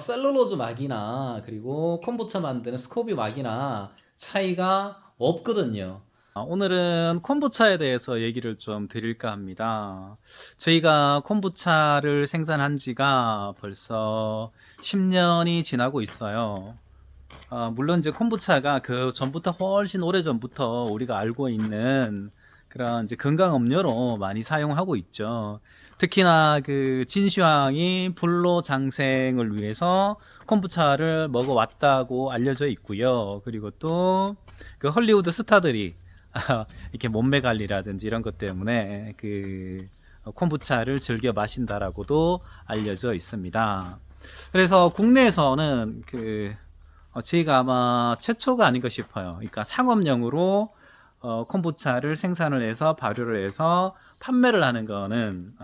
셀룰로즈 막이나 그리고 콤부차 만드는 스코비 막이나 차이가 없거든요. 오늘은 콤부차에 대해서 얘기를 좀 드릴까 합니다. 저희가 콤부차를 생산한 지가 벌써 10년이 지나고 있어요. 물론 이제 콤부차가 그 전부터 훨씬 오래 전부터 우리가 알고 있는 그런 이제 건강 음료로 많이 사용하고 있죠. 특히나 그 진시황이 불로 장생을 위해서 콤부차를 먹어왔다고 알려져 있고요. 그리고 또 그 헐리우드 스타들이 이렇게 몸매 관리라든지 이런 것 때문에 그 콤부차를 즐겨 마신다라고도 알려져 있습니다. 그래서 국내에서는 저희가 아마 최초가 아닌가 싶어요. 그러니까 상업용으로 콤부차를 생산을 해서 발효를 해서 판매를 하는 거는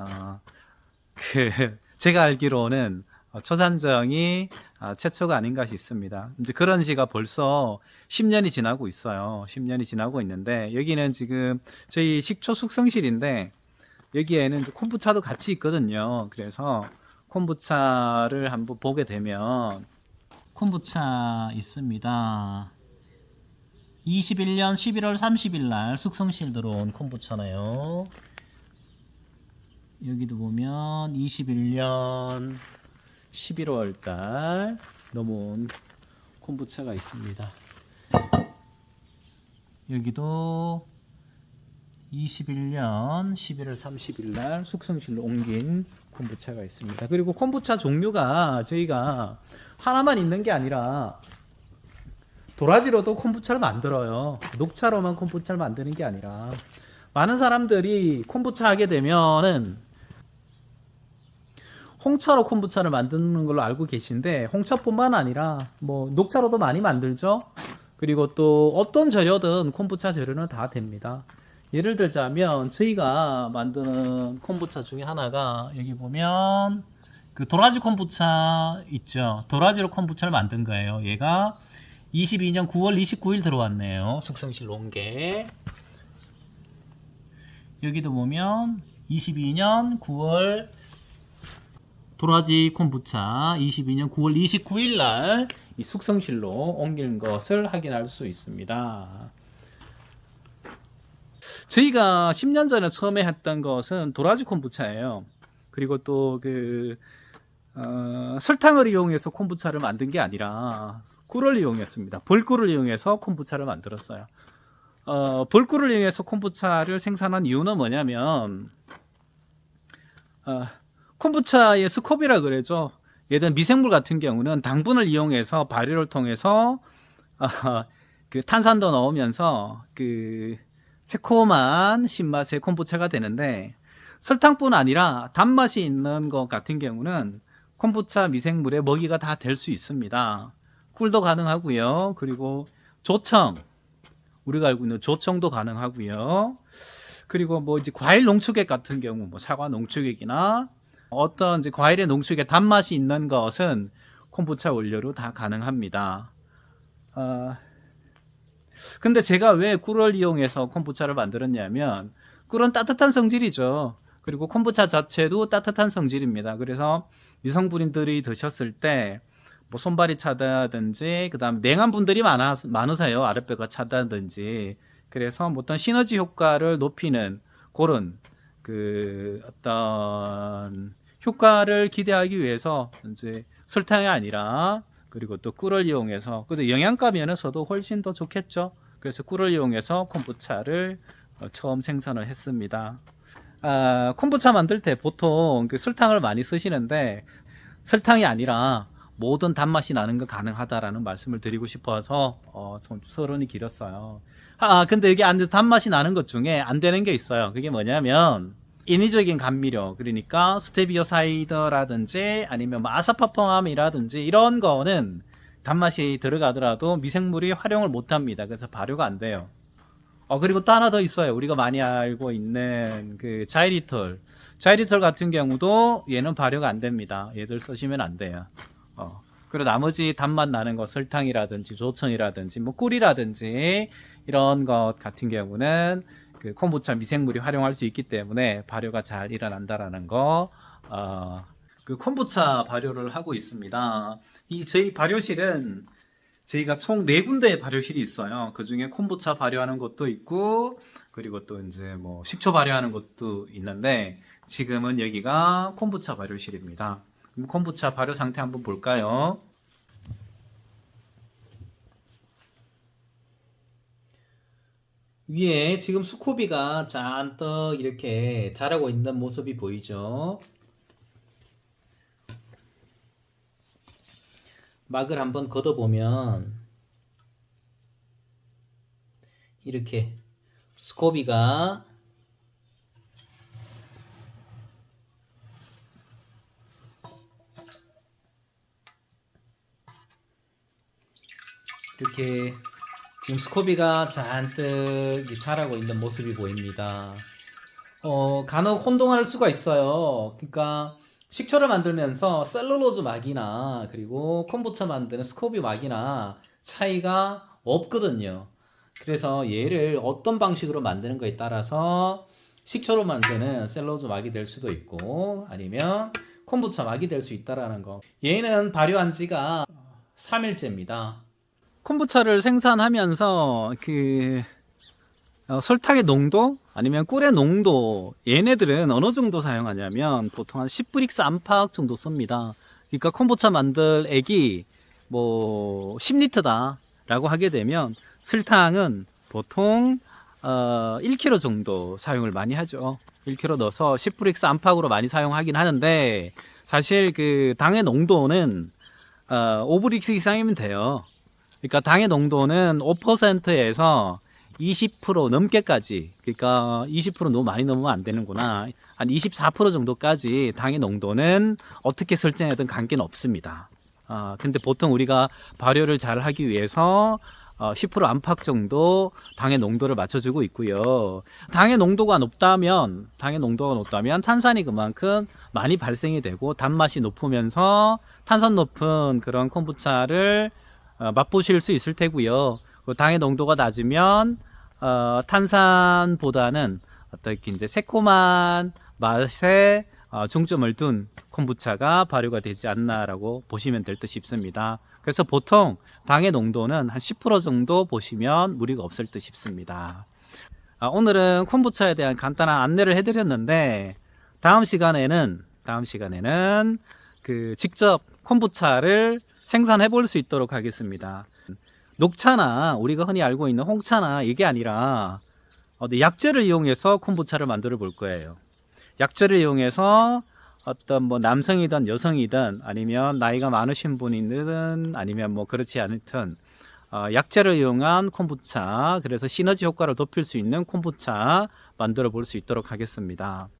제가 알기로는 초산정이 최초가 아닌가 싶습니다. 이제 그런 지가 벌써 10년이 지나고 있어요. 10년이 지나고 있는데 여기는 지금 저희 식초 숙성실인데 여기에는 콤부차도 같이 있거든요. 그래서 콤부차를 한번 보게 되면 콤부차 있습니다. 21년 11월 30일 날 숙성실 들어온 콤부차네요. 여기도 보면 21년 11월 달 넘어온 콤부차가 있습니다. 여기도 21년 11월 30일 날 숙성실로 옮긴 콤부차가 있습니다. 그리고 콤부차 종류가 저희가 하나만 있는 게 아니라 도라지로도 콤부차를 만들어요. 녹차로만 콤부차를 만드는 게 아니라 많은 사람들이 콤부차 하게 되면은 홍차로 콤부차를 만드는 걸로 알고 계신데 홍차뿐만 아니라 뭐 녹차로도 많이 만들죠. 그리고 또 어떤 재료든 콤부차 재료는 다 됩니다. 예를 들자면 저희가 만드는 콤부차 중에 하나가 여기 보면 그 도라지 콤부차 있죠. 도라지로 콤부차를 만든 거예요. 얘가 22년 9월 29일 들어왔네요. 숙성실 온 게. 여기도 보면 22년 9월 도라지 콤부차 22년 9월 29일 날 이 숙성실로 옮긴 것을 확인할 수 있습니다. 저희가 10년 전에 처음에 했던 것은 도라지 콤부차예요. 그리고 또 설탕을 이용해서 콤부차를 만든 게 아니라 꿀을 이용했습니다. 벌꿀을 이용해서 콤부차를 만들었어요. 벌꿀을 이용해서 콤부차를 생산한 이유는 뭐냐면 콤부차의 스코비라 그러죠. 예를 미생물 같은 경우는 당분을 이용해서 발효를 통해서 그 탄산도 넣으면서 그 새콤한 신맛의 콤부차가 되는데 설탕뿐 아니라 단맛이 있는 것 같은 경우는 콤부차 미생물의 먹이가 다 될 수 있습니다. 꿀도 가능하고요. 그리고 조청, 우리가 알고 있는 조청도 가능하고요. 그리고 뭐 이제 과일 농축액 같은 경우 뭐 사과 농축액이나 어떤 이제 과일의 농축액 단맛이 있는 것은 콤부차 원료로 다 가능합니다. 근데 제가 왜 꿀을 이용해서 콤부차를 만들었냐면 꿀은 따뜻한 성질이죠. 그리고 콤부차 자체도 따뜻한 성질입니다. 그래서 여성분들이 드셨을 때 뭐 손발이 차다든지 그다음 냉한 분들이 많으세요. 아랫배가 차다든지. 그래서 뭐 어떤 시너지 효과를 높이는 그런 그 어떤 효과를 기대하기 위해서 이제 설탕이 아니라 그리고 또 꿀을 이용해서 근데 영양가 면에서도 훨씬 더 좋겠죠. 그래서 꿀을 이용해서 콤부차를 처음 생산을 했습니다. 콤부차 만들 때 보통 그 설탕을 많이 쓰시는데 설탕이 아니라 모든 단맛이 나는 거 가능하다라는 말씀을 드리고 싶어서 좀 서론이 길었어요. 근데 이게 단맛이 나는 것 중에 안 되는 게 있어요. 그게 뭐냐면 인위적인 감미료, 그러니까 스테비오 사이더라든지 아니면 뭐 아사파펌이라든지 이런 거는 단맛이 들어가더라도 미생물이 활용을 못 합니다. 그래서 발효가 안 돼요. 그리고 또 하나 더 있어요. 우리가 많이 알고 있는 그 자이리톨. 자이리톨 같은 경우도 얘는 발효가 안 됩니다. 얘들 쓰시면 안 돼요. 그리고 나머지 단맛 나는 거 설탕이라든지 조청이라든지 뭐 꿀이라든지 이런 것 같은 경우는 그 콤부차 미생물이 활용할 수 있기 때문에 발효가 잘 일어난다라는 거 그 콤부차 발효를 하고 있습니다. 이 저희 발효실은 저희가 총 4군데의 발효실이 있어요. 그 중에 콤부차 발효하는 것도 있고, 그리고 또 이제 뭐 식초 발효하는 것도 있는데, 지금은 여기가 콤부차 발효실입니다. 그럼 콤부차 발효 상태 한번 볼까요? 위에 지금 스코비가 잔뜩 이렇게 자라고 있는 모습이 보이죠? 막을 한번 걷어보면 이렇게 스코비가 이렇게 지금 스코비가 잔뜩 자라고 있는 모습이 보입니다. 간혹 혼동할 수가 있어요. 그러니까 식초를 만들면서 셀룰로즈 막이나 그리고 콤부차 만드는 스코비 막이나 차이가 없거든요. 그래서 얘를 어떤 방식으로 만드는 거에 따라서 식초로 만드는 셀룰로즈 막이 될 수도 있고 아니면 콤부차 막이 될 수 있다라는 거. 얘는 발효한 지가 3일째입니다. 콤부차를 생산하면서 설탕의 농도 아니면 꿀의 농도 얘네들은 어느 정도 사용하냐면 보통 한 10브릭스 안팎 정도 씁니다. 그러니까 콤부차 만들 액이 뭐 10리터다 라고 하게 되면 설탕은 보통 1kg 정도 사용을 많이 하죠. 1kg 넣어서 10브릭스 안팎으로 많이 사용하긴 하는데 사실 그 당의 농도는 5브릭스 이상이면 돼요. 그러니까 당의 농도는 5%에서 20% 넘게까지, 그러니까 20% 너무 많이 넘으면 안 되는구나. 한 24% 정도까지 당의 농도는 어떻게 설정하든 관계는 없습니다. 근데 보통 우리가 발효를 잘 하기 위해서 10% 안팎 정도 당의 농도를 맞춰주고 있고요. 당의 농도가 높다면 탄산이 그만큼 많이 발생이 되고 단맛이 높으면서 탄산 높은 그런 콤부차를 맛보실 수 있을 테고요. 당의 농도가 낮으면 탄산보다는 어떻게 이제 새콤한 맛에 중점을 둔 콤부차가 발효가 되지 않나라고 보시면 될 듯 싶습니다. 그래서 보통 당의 농도는 한 10% 정도 보시면 무리가 없을 듯 싶습니다. 오늘은 콤부차에 대한 간단한 안내를 해드렸는데 다음 시간에는 그 직접 콤부차를 생산해 볼 수 있도록 하겠습니다. 녹차나 우리가 흔히 알고 있는 홍차나 이게 아니라 약재를 이용해서 콤부차를 만들어 볼 거예요. 약재를 이용해서 어떤 뭐 남성이든 여성이든 아니면 나이가 많으신 분이든 아니면 뭐 그렇지 않든 약재를 이용한 콤부차, 그래서 시너지 효과를 높일 수 있는 콤부차 만들어 볼 수 있도록 하겠습니다.